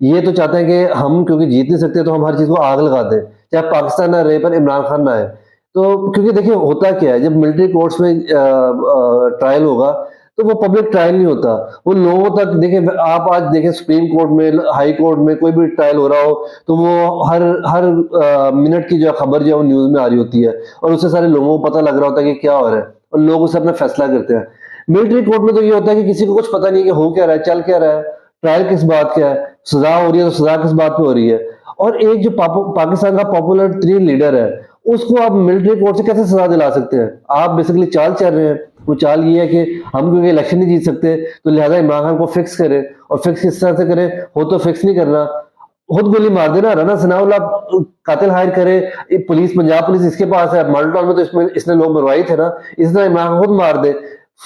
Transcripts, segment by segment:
یہ تو چاہتے ہیں کہ ہم کیونکہ جیت نہیں سکتے تو ہم ہر چیز کو آگ لگا دیں، چاہے پاکستان نہ رہے پر عمران خان نہ آئے. تو کیونکہ دیکھیں ہوتا کیا ہے، جب ملٹری کورٹس میں ٹرائل ہوگا تو وہ پبلک ٹرائل نہیں ہوتا، وہ لوگوں تک. دیکھیں آپ آج دیکھیں سپریم کورٹ میں، ہائی کورٹ میں کوئی بھی ٹرائل ہو رہا ہو تو وہ ہر منٹ کی جو خبر جو ہے وہ نیوز میں آ رہی ہوتی ہے، اور اس سے سارے لوگوں کو پتہ لگ رہا ہوتا ہے کہ کیا ہو رہا ہے، اور لوگ اسے اپنا فیصلہ کرتے ہیں. ملٹری کورٹ میں تو یہ ہوتا ہے کہ کسی کو کچھ پتہ نہیں کہ ہو کیا رہا ہے، چل کیا رہا ہے، ٹرائل کس بات کیا ہے، سزا ہو رہی ہے تو سزا کس بات پہ ہو رہی ہے. اور ایک جو پاکستان کا پاپولر ترین لیڈر ہے، اس کو آپ ملٹری کورٹ سے کیسے سزا دلا سکتے ہیں؟ آپ بیسیکلی چال چل رہے ہیں. وہ چال یہ ہے کہ ہم کیونکہ الیکشن نہیں جیت سکتے تو لہٰذا عمران خان کو فکس کرے، اور فکس کس طرح سے کرے؟ ہو تو فکس نہیں کرنا، خود گولی مار دینا. رانا ثناء اللہ قاتل ہائر کرے، پولیس پنجاب پولیس اس کے پاس ہے، ماڈل ٹاؤن میں تو اس نے لوگ مروائی تھے نا، اس طرح عمران خان خود مار دے.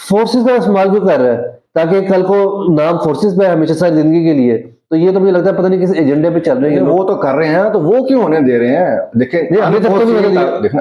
فورسز کا استعمال کیوں کر رہا ہے؟ تاکہ کل کو نام فورسز پہ ہمیشہ ساری زندگی کے لیے. تو یہ تو مجھے لگتا ہے پتہ نہیں کس ایجنڈے پہ چل رہے ہیں. وہ تو کر رہے ہیں تو وہ کیوں ہونے دے رہے ہیں؟ دیکھیں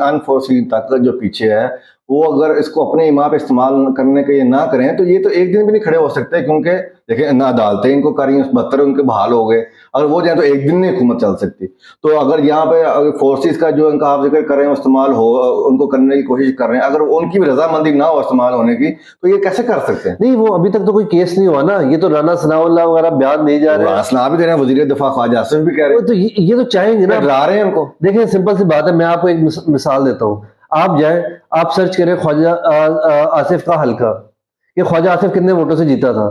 انفورسین طاقت جو پیچھے ہے وہ اگر اس کو اپنے ایما پہ استعمال کرنے کے یہ نہ کریں تو یہ تو ایک دن بھی نہیں کھڑے ہو سکتے، کیونکہ دیکھیں نہ عدالتیں ان کو کر رہی ہیں، 72 ان کے بحال ہو گئے، اگر وہ جائیں تو ایک دن نہیں حکومت چل سکتی. تو اگر یہاں پہ فورسز کا جو ان کا آپ ذکر کر رہے ہیں استعمال ہو، ان کو کرنے کی کوشش کر رہے ہیں، اگر ان کی بھی رضامندی نہ ہو استعمال ہونے کی تو یہ کیسے کر سکتے ہیں؟ نہیں، وہ ابھی تک تو کوئی کیس نہیں ہوا نا. یہ تو رانا ثناء اللہ وغیرہ بیان دے جا رہے ہیں، اسنا بھی دے رہے ہیں، وزیر دفاع خواجہ آصف بھی کہہ رہے ہیں، تو یہ تو چاہیں گے نا، ڈرا رہے ہیں ان کو. دیکھیں سمپل سی بات ہے، میں آپ کو ایک مثال دیتا ہوں. آپ جائیں، آپ سرچ کریں خواجہ آصف کا حلقہ، کہ خواجہ آصف کتنے ووٹوں سے جیتا تھا.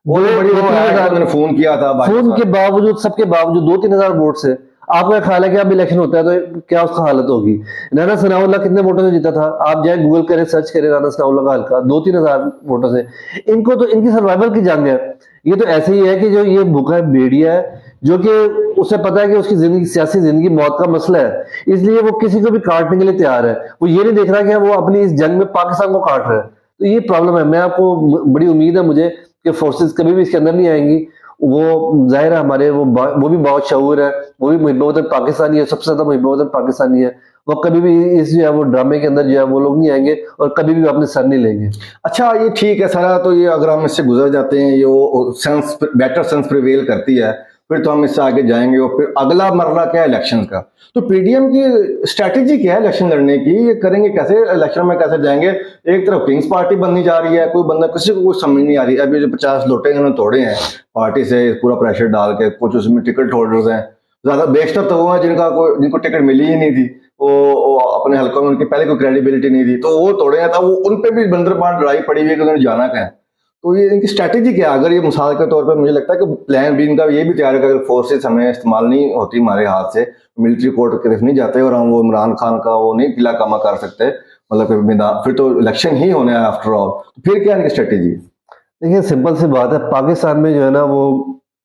فون کیا تھا، فون کے باوجود، سب کے باوجود 2-3 ہزار ووٹ سے. آپ کا خیال ہے کہ اب الیکشن ہوتا ہے تو کیا اس کا حالت ہوگی؟ رانا ثناء اللہ کتنے ووٹوں سے جیتا تھا؟ آپ جائیں گوگل کریں، سرچ کریں رانا ثناء اللہ کا حلقہ، 2-3 ہزار ووٹوں سے. ان کو تو ان کی سروائیول کی جنگ ہے. یہ تو ایسے ہی ہے کہ جو یہ بھوکا بھیڑیا ہے، جو کہ اسے پتا ہے کہ اس کی زندگی، سیاسی زندگی موت کا مسئلہ ہے، اس لیے وہ کسی کو بھی کاٹنے کے لیے تیار ہے. وہ یہ نہیں دیکھ رہا کہ وہ اپنی اس جنگ میں پاکستان کو کاٹ رہا ہے. تو یہ پرابلم ہے. میں آپ کو بڑی امید ہے مجھے کہ فورسز کبھی بھی اس کے اندر نہیں آئیں گی. وہ ظاہر ہے ہمارے وہ بھی بہت شعور ہے، وہ بھی محب وطن پاکستانی ہے، سب سے زیادہ محب وطن پاکستانی ہے. وہ کبھی بھی اس جو ہے وہ ڈرامے کے اندر جو ہے وہ لوگ نہیں آئیں گے، اور کبھی بھی اپنے سر نہیں لیں گے. اچھا یہ ٹھیک ہے سارا، تو یہ اگر ہم اس سے گزر جاتے ہیں، یہ سینس بیٹر سینس پریویل کرتی ہے، پھر تو ہم اس سے آگے جائیں گے. اور پھر اگلا مرحلہ کیا ہے الیکشن کا. تو پی ڈی ایم کی اسٹریٹجی کیا ہے الیکشن لڑنے کی؟ یہ کریں گے کیسے؟ الیکشن میں کیسے جائیں گے؟ ایک طرف کنگز پارٹی بننی جا رہی ہے، کوئی بندہ کسی کو کچھ سمجھ نہیں آ رہی. ابھی جو 50 لوٹے انہوں نے توڑے ہیں پارٹی سے پورا پریشر ڈال کے، کچھ اس میں ٹکٹ ہولڈرز ہیں، زیادہ بیشتر تو وہ ہیں جن کو ٹکٹ ملی ہی نہیں تھی، وہ اپنے حلقوں میں ان کی پہلے کوئی کریڈیبلٹی نہیں تھی، تو وہ توڑے ہیں. تھا وہ ان پہ بھی بندر پان لڑائی پڑی ہوئی ہے کہ انہوں نے جانا کہیں. تو یہ ان کی اسٹریٹجی کیا ہے؟ اگر یہ مثال کے طور پہ مجھے لگتا ہے کہ پلان بی ان کا یہ بھی تیار ہے کہ اگر فورسز ہمیں استعمال نہیں ہوتی ہمارے ہاتھ سے، ملٹری کورٹ کی طرف نہیں جاتے اور ہم وہ عمران خان کا وہ نہیں قلعہ کما کر سکتے، مطلب کہ پھر تو الیکشن ہی ہونا ہے آفٹر آل. پھر کیا ان کی اسٹریٹجی ہے؟ دیکھیے سمپل سی بات ہے، پاکستان میں جو ہے نا وہ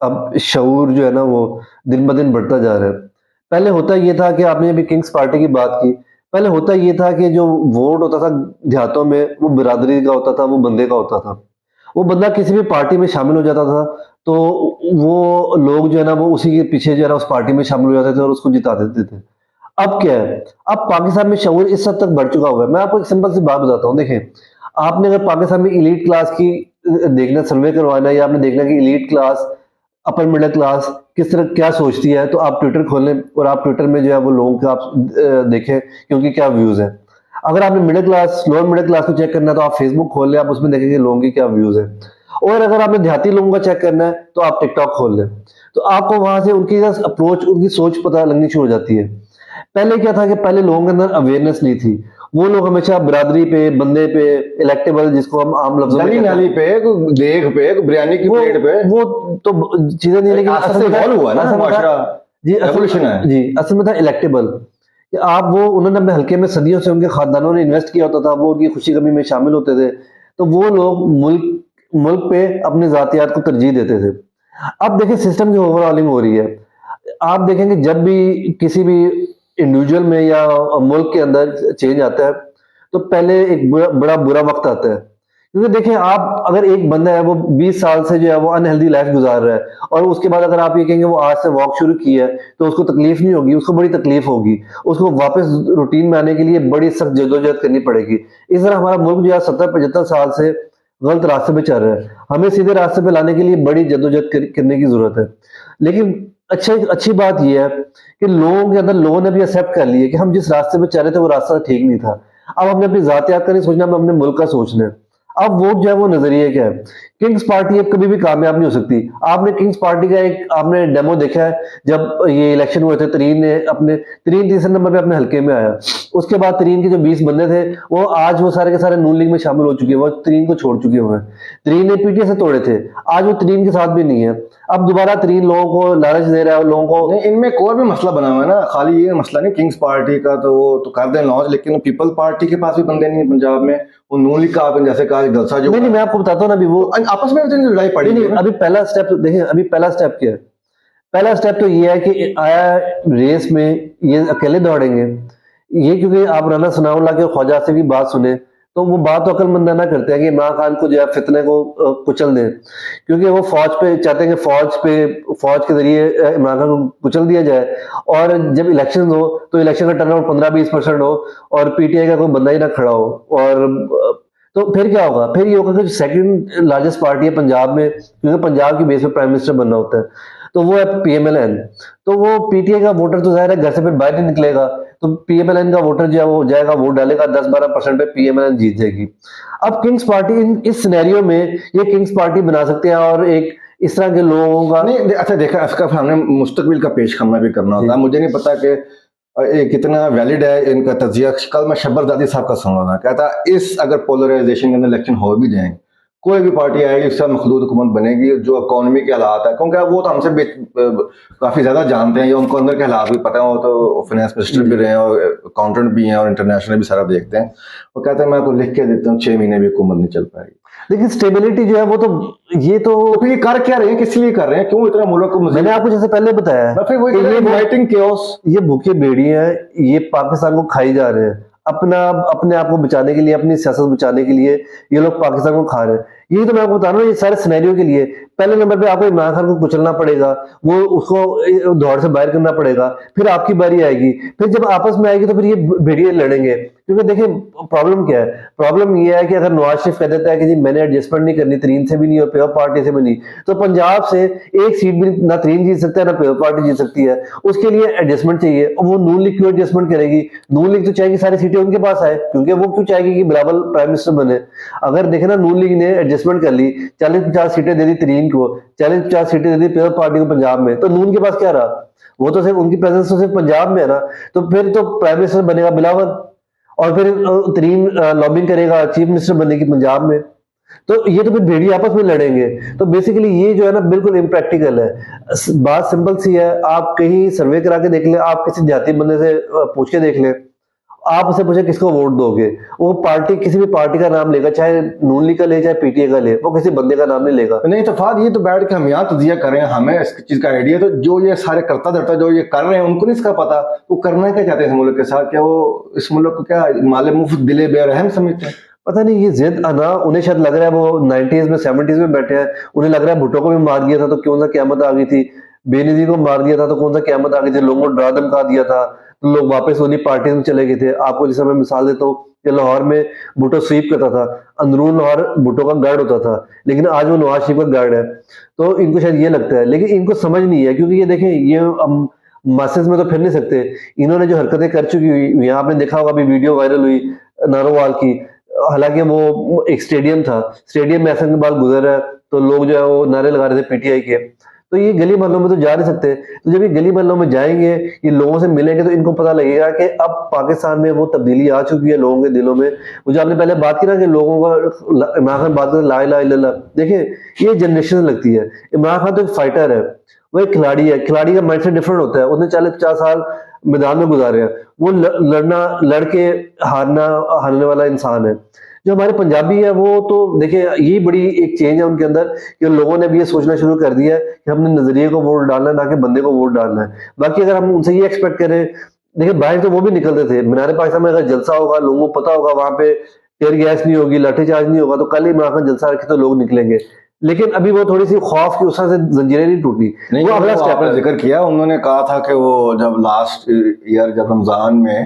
اب شعور جو ہے نا وہ دن بدن بڑھتا جا رہا ہے. پہلے ہوتا یہ تھا کہ آپ نے ابھی کنگز پارٹی کی بات کی، پہلے ہوتا یہ تھا کہ جو ووٹ ہوتا تھا دیہاتوں میں وہ برادری کا ہوتا تھا، وہ بندے کا ہوتا تھا. وہ بندہ کسی بھی پارٹی میں شامل ہو جاتا تھا تو وہ لوگ جو ہے نا وہ اسی کے پیچھے جو ہے نا اس پارٹی میں شامل ہو جاتے تھے اور اس کو جتا دیتے تھے. اب کیا ہے؟ اب پاکستان میں شعور اس حد تک بڑھ چکا ہوا ہے. میں آپ کو ایک سمپل سی بات بتاتا ہوں. دیکھیں آپ نے اگر پاکستان میں ایلیٹ کلاس کی دیکھنا، سروے کروانا، یا آپ نے دیکھنا کہ elite class, upper middle class کس طرح کیا سوچتی ہے، تو آپ ٹویٹر کھولیں اور آپ ٹویٹر میں جو ہے وہ لوگوں کا آپ دیکھیں کہ ان کی کیا ویوز ہیں. اگر آپ نے middle class, lower middle class کو چیک کرنا ہے تو آپ فیس بک کھول لیں، آپ اس میں دیکھیں کہ لوگوں کی کیا ویوز ہیں. اور اگر آپ نے دیہاتی لوگوں کا چیک کرنا ہے تو آپ ٹک ٹاک کھول لیں، تو آپ کو وہاں سے ان کی اپروچ، ان کی سوچ پتہ لگنی شروع ہو جاتی ہے. پہلے کیا تھا کہ پہلے لوگوں کے اندر اویئرنیس نہیں تھی. وہ لوگ ہمیشہ برادری پہ، بندے پہ، الیکٹیبل جس کو ہم عام لفظوں میں نالی پہ، دیکھ پہ، بریانی کی پلیٹ پہ، وہ تو چیزیں نہیں، لیکن اصل میں ہوا نا معاشرہ ریولیوشن ہے. جی اصل میں تھا الیکٹیبل، کہ آپ وہ انہوں نے اپنے حلقے میں صدیوں سے ان کے خاندانوں نے انویسٹ کیا ہوتا تھا، وہ ان کی خوشی غمی میں شامل ہوتے تھے، تو وہ لوگ ملک پہ اپنے ذاتیات کو ترجیح دیتے تھے. اب دیکھیں سسٹم کی اوور ہالنگ ہو رہی ہے. آپ دیکھیں کہ جب بھی کسی بھی انڈیویجول میں یا ملک کے اندر چینج آتا ہے تو پہلے ایک بڑا برا وقت آتا ہے. کیونکہ دیکھیں آپ اگر ایک بندہ ہے وہ 20 سال سے جو ہے وہ انہیلدی لائف گزار رہا ہے، اور اس کے بعد اگر آپ یہ کہیں گے وہ آج سے واک شروع کی ہے تو اس کو تکلیف نہیں ہوگی، اس کو بڑی تکلیف ہوگی، اس کو واپس روٹین میں آنے کے لیے بڑی سخت جدوجہد کرنی پڑے گی. اس طرح ہمارا ملک جو ہے 70-75 سال سے غلط راستے پہ چل رہا ہے. ہمیں سیدھے راستے پہ لانے کے لیے بڑی جدوجہد کرنے کی ضرورت ہے. لیکن اچھی بات یہ ہے کہ لوگوں کے اندر لوگوں نے بھی ایکسیپٹ کر لی ہے کہ ہم جس راستے پہ چل رہے تھے وہ راستہ ٹھیک نہیں تھا. اب ہم نے اپنی ذاتیات کا نہیں سوچنا, ہم اپنے ملک کا سوچنا ہے. اب ووٹ جو ہے وہ نظریہ کیا ہے. کنگز پارٹی اب کبھی بھی کامیاب نہیں ہو سکتی. آپ نے کنگز پارٹی کا ایک آپ نے ڈیمو دیکھا ہے جب یہ الیکشن ہوئے تھے, ترین تیسرے نمبر پہ اپنے حلقے میں آیا. اس کے بعد ترین کے جو 20 بندے تھے وہ آج وہ سارے کے سارے نون لیگ میں شامل ہو چکے ہیں, وہ ترین کو چھوڑ چکے ہوئے ہیں. ترین نے پی ٹی آئی سے توڑے تھے, آج وہ ترین کے ساتھ بھی نہیں ہے. اب دوبارہ ترین لوگوں کو لالچ دے رہا ہے, لوگوں کو. نہیں, ان میں ایک اور بھی مسئلہ بنا ہوا ہے نا, خالی یہ مسئلہ نہیں کنگز پارٹی کا, تو وہ تو کر دیں لانچ, لیکن پیپل پارٹی کے پاس بھی بندے نہیں ہیں پنجاب میں. وہ نون لیگ کا آپ نے جیسے کہا جلسہ جو نہیں میں آپ کو بتاتا ہوں نا, ابھی وہ آپس میں لڑائی پڑی نہیں. ابھی پہلا اسٹیپ دیکھیں, ابھی پہلا اسٹیپ کیا ہے. پہلا اسٹیپ تو یہ ہے کہ آیا ریس میں یہ اکیلے دوڑیں گے. یہ کیونکہ آپ رانا ثناء اللہ کے خواجہ آصف کی بات سنیں تو وہ بات تو عقل مندانہ نہ کرتے ہیں کہ عمران خان کو جو ہے فتنے کو کچل دیں, کیونکہ وہ فوج پہ چاہتے ہیں کہ فوج کے ذریعے عمران خان کو کچل دیا جائے. اور جب الیکشن ہو تو الیکشن کا ٹرن آؤٹ 15-20% ہو اور پی ٹی آئی کا کوئی بندہ ہی نہ کھڑا ہو. اور تو پھر کیا ہوگا, پھر یہ ہوگا کہ سیکنڈ لارجسٹ پارٹی ہے پنجاب میں, کیونکہ پنجاب کی بیس پہ پرائم منسٹر بننا ہوتا ہے, تو وہ ہے پی ایم ایل این. تو وہ پی ٹی آئی کا ووٹر تو ظاہر ہے گھر سے پھر باہر نہیں نکلے گا, تو پی ایم ایل این کا ووٹر جو ہے وہ جائے گا, ووٹ ڈالے گا, 10-12% پہ پی ایم ایل این جیت جائے گی. اب کنگز پارٹی اس سینیریو میں یہ کنگز پارٹی بنا سکتے ہیں اور ایک اس طرح کے لوگوں کا نہیں. اچھا دیکھا, اس کا ہم نے مستقبل کا پیش خدمہ بھی کرنا ہوتا ہے. مجھے نہیں پتا کہ یہ کتنا ویلڈ ہے ان کا تجزیہ. کل میں شبر زادی صاحب کا سن رہا تھا, کہتا اس اگر پولرائزیشن کے اندر الیکشن ہو بھی جائیں, کوئی بھی پارٹی آئے گی اس سے مخلوط حکومت بنے گی, جو اکانومی کے حالات ہیں, کیونکہ وہ تو ہم سے کافی زیادہ جانتے ہیں, یا ان کو اندر کے حالات بھی پتہ ہیں, وہ تو فائنانس منسٹر بھی رہے ہیں اور اکاؤنٹنٹ بھی ہیں اور انٹرنیشنل بھی سارا دیکھتے ہیں. وہ کہتے ہیں میں آپ کو لکھ کے دیتا ہوں 6 مہینے بھی حکومت نہیں چل پائے گی. لیکن اسٹیبلٹی جو ہے وہ تو یہ تو پھر یہ کر کیا رہے ہیں, کس لیے کر رہے ہیں, کیوں اتنا ملک کو میں نے آپ کو جیسے پہلے بتایا پھر وہ یہ بھوکے بیڑی ہیں, یہ پاکستان کو کھائی جا رہے ہیں. اپنے آپ کو بچانے کے لیے, اپنی سیاست بچانے کے لیے یہ لوگ پاکستان کو کھا رہے ہیں. یہی تو میں آپ کو بتا رہا ہوں, یہ سارے سینیریو کے لیے پہلے نمبر پہ آپ کو عمران خان کو کچلنا پڑے گا, وہ اس کو دوڑ سے باہر کرنا پڑے گا, پھر آپ کی باری آئے گی, پھر جب آپس میں آئے گی تو پھر یہ بھیڑیے لڑیں گے. کیونکہ دیکھیں پرابلم کیا ہے, پرابلم یہ ہے کہ اگر نواز شریف کہہ دیتا ہے کہ جی میں نے ایڈجسٹمنٹ نہیں کرنی ترین سے بھی نہیں اور پیور پارٹی سے بھی نہیں, تو پنجاب سے ایک سیٹ بھی نہ ترین جیت سکتا ہے نہ پیور پارٹی جیت سکتی ہے. اس کے لیے ایڈجسٹمنٹ چاہیے, اور وہ نون لیگ کیوں ایڈجسٹمنٹ کرے گی. نون لیگ تو چاہے گی ساری سیٹیں ان کے پاس آئے, کیونکہ وہ کیوں چاہے گی کہ بلاول پرائم منسٹر بنے. اگر دیکھیں نا نون لیگ نے ایڈجسٹمنٹ کر لی, 40-50 سیٹیں دے دی ترین کو, 40-50 سیٹیں دے دی پیور پارٹی کو پنجاب میں, تو نون کے پاس کیا رہا, وہ تو صرف ان کی پریزنس تو صرف پنجاب میں ہے نا. تو پھر تو پرائم منسٹر بنے گا بلاول, اور پھر ترین لابنگ کرے گا چیف منسٹر بنے گی پنجاب میں. تو یہ تو پھر بھیڑی آپس میں لڑیں گے. تو بیسیکلی یہ جو ہے نا بالکل امپریکٹیکل ہے. بات سمپل سی ہے, آپ کہیں سروے کرا کے دیکھ لیں, آپ کسی دیہاتی بندے سے پوچھ کے دیکھ لیں, آپ اسے پوچھیں کس کو ووٹ دو گے, وہ پارٹی کسی بھی پارٹی کا نام لے گا, چاہے نون لیگ کا لے چاہے پی ٹی آئی کا لے, وہ کسی بندے کا نام نہیں لے گا. نہیں تو فہد, یہ تو بیٹھ کے ہم یہاں تجزیہ کر رہے ہیں, ہمیں اس چیز کا آئیڈیا, تو جو یہ سارے کرتا دھرتا جو یہ کر رہے ہیں ان کو نہیں اس کا پتا, وہ کرنا کیا چاہتے ہیں اس ملک کے ساتھ, کیا وہ اس ملک کو کیا مال مفت دلے بے رحم سمجھتے ہیں. پتہ نہیں یہ ضد انا, انہیں شاید لگ رہا ہے وہ 90s میں 70s میں بیٹھے ہیں, انہیں لگ رہا ہے بھٹو کو بھی مار دیا تھا تو کون سا قیامت آ گئی تھی, بے نظیر کو مار دیا تھا تو کون سا قیامت آ گئی تھی, لوگوں کو ڈرا دھمکا دیا تھا تو لوگ واپس انہیں پارٹیز میں چلے گئے تھے. آپ کو جیسے میں مثال دیتا ہوں کہ لاہور میں بھٹو سویپ کرتا تھا, اندرون لاہور بھٹو کا گارڈ ہوتا تھا, لیکن آج وہ نواز شریف کا گارڈ ہے. تو ان کو شاید یہ لگتا ہے, لیکن ان کو سمجھ نہیں ہے, کیونکہ یہ دیکھیں یہ مسجد میں تو پھر نہیں سکتے. انہوں نے جو حرکتیں کر چکی ہوئی, یہاں آپ نے دیکھا ہوگا ابھی ویڈیو وائرل ہوئی نارووال کی, حالانکہ وہ ایک اسٹیڈیم تھا, اسٹیڈیم میں ایسا کے بعد گزر ہے تو لوگ جو ہے وہ نعرے لگا رہے تھے پی ٹی آئی کے. تو یہ گلی محلوں میں تو جا نہیں سکتے. تو جب یہ گلی محلوں میں جائیں گے, یہ لوگوں سے ملیں گے, تو ان کو پتہ لگے گا کہ اب پاکستان میں وہ تبدیلی آ چکی ہے لوگوں کے دلوں میں. وہ جو آپ نے پہلے بات کی نا کہ لوگوں کا عمران خان بات کرتے لا الہ الا اللہ, دیکھیں یہ جنریشن لگتی ہے. عمران خان تو ایک فائٹر ہے, وہ ایک کھلاڑی ہے, کھلاڑی کا مائنڈ سیٹ ڈفرنٹ ہوتا ہے. اس نے 40-50 سال میدان میں گزارے ہیں, وہ لڑ کے ہارنے والا انسان ہے. جو ہمارے پنجابی ہے وہ تو دیکھیں یہی بڑی ایک چینج ہے ان کے اندر, کہ لوگوں نے بھی یہ سوچنا شروع کر دیا ہے کہ ہم نے نظریے کو ووٹ ڈالنا ہے نہ کہ بندے کو ووٹ ڈالنا ہے. باقی اگر ہم ان سے یہ ایکسپیکٹ کریں, دیکھیں باہر تو وہ بھی نکلتے تھے, مینار پاکستان میں اگر جلسہ ہوگا لوگوں کو پتا ہوگا وہاں پہ ٹیئر گیس نہیں ہوگی, لاٹھی چارج نہیں ہوگا, تو کل ہی عمران خان جلسہ رکھے تو لوگ نکلیں گے. لیکن ابھی وہ تھوڑی سی خوف کی اس طرح سے زنجیریں نہیں ٹوٹی. وہ اگلا اسٹیپ ذکر کیا, انہوں نے کہا تھا کہ وہ جب لاسٹ ایئر جب رمضان میں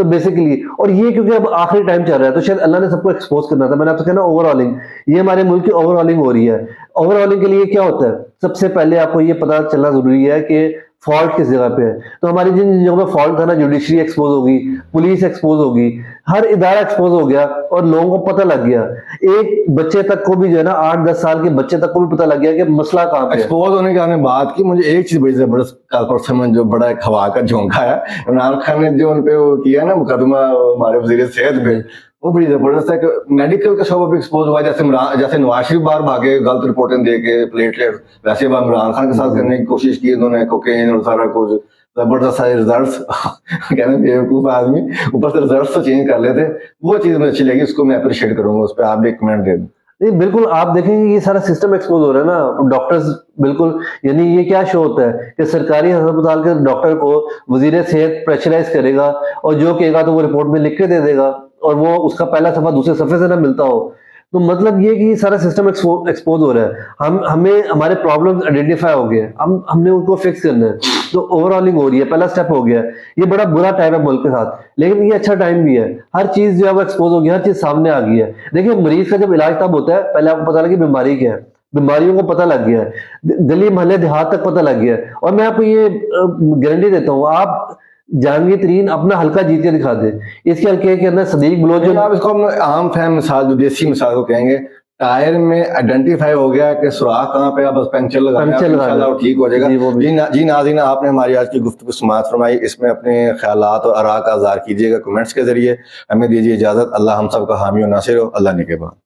تو بیسیکلی، اور یہ کیونکہ اب آخری ٹائم چل رہا ہے تو شاید اللہ نے سب کو ایکسپوز کرنا تھا. میں نے آپ سے کہا نا اوور آلنگ، یہ ہمارے ملک کی اوور آلنگ ہو رہی ہے. اوور آلنگ کے لیے کیا ہوتا ہے؟ سب سے پہلے آپ کو یہ پتا چلنا ضروری ہے کہ فالٹ کس جگہ پہ ہے. تو ہماری جن جگہوں پہ فالٹ تھا نا، جوڈیشری ایکسپوز ہوگی، پولیس ایکسپوز ہوگی، ہر ادارہ ایکسپوز ہو گیا اور لوگوں کو پتہ لگ گیا. ایک بچے تک کو بھی جو ہے نا 8-10 سال کے بچے تک کو بھی پتہ لگ گیا کہ مسئلہ کہاں پہ ہے. ایکسپوز ہونے کے آنے بات کی، مجھے ایک چیز بڑی زبردست کارپوریٹ میں جو بڑا ایک ہوا کا جھونکا ہے عمران خان نے جو ان پہ وہ کیا نا مقدمہ ہمارے وزیر صحت پہ، وہ بڑی زبردست ہے کہ میڈیکل کا شعبہ بھی ایکسپوز ہوا ہے. جیسے نواز شریف بار بھاگے غلط رپورٹیں دے کے پلیٹلیٹ، ویسے بار عمران خان کے ساتھ کرنے کی کوشش کی انہوں نے، کوکین اور سارا کچھ زبردست سارے ریزلٹس کہنا بیوقوف آدمی اوپر سے ریزلٹس تو چینج کر لیتے. وہ چیز مجھے اچھی لگی، اس کو میں اپریشیٹ کروں گا، اس پہ آپ بھی کمنٹ دے دیں. نہیں بالکل، آپ دیکھیں گے یہ سارا سسٹم ایکسپوز ہو رہا ہے نا. ڈاکٹرز بالکل، یعنی یہ کیا شو ہوتا ہے کہ سرکاری ہسپتال کے ڈاکٹر کو وزیر صحت پریشرائز کرے گا اور جو کہے گا تو وہ رپورٹ میں لکھ کے دے دے گا، اور وہ اس کا پہلا صفحہ دوسرے صفحے سے نہ ملتا ہو. تو مطلب یہ کہ یہ سارا سسٹم ایکسپوز ہو رہا ہے. ہمیں ہمارے پرابلمز آئیڈینٹیفائی ہو گئے، ہم نے ان کو فکس کرنا ہے. تو اوور آلنگ ہو رہی ہے، پہلا سٹیپ ہو گیا. یہ بڑا برا ٹائم ہے ملک کے ساتھ، لیکن یہ اچھا ٹائم بھی ہے. ہر چیز جو ہے وہ ایکسپوز ہو گئی، ہر چیز سامنے آ گئی ہے. دیکھیں مریض کا جب علاج تب ہوتا ہے پہلے آپ کو پتا لگے بیماری کیا ہے، بیماریوں کو پتہ لگ گیا ہے، گلی محلے دیہات تک پتہ لگ گیا ہے. اور میں آپ کو یہ گارنٹی دیتا ہوں، آپ جہانگیر ترین اپنا حلقہ جیت کے دکھا دیں. اس کے حلقے کے اندر صدیق بلوچ آپ اس کو ہم عام فہم مثال، جو دیسی مثال کو کہیں گے، ٹائر میں آئیڈینٹیفائی ہو گیا کہ سوراخ کہاں پہ، بس پنکچر لگانا ہے، انشاءاللہ وہ ٹھیک ہو جائے گا. جی ناظرین، آپ نے ہماری آج کی گفتگو سماعت فرمائی. اس میں اپنے خیالات اور آراء کا اظہار کیجیے گا کمنٹس کے ذریعے. ہمیں دیجیے اجازت. اللہ ہم سب کا حامی و ناصر ہو. اللہ نگہبان.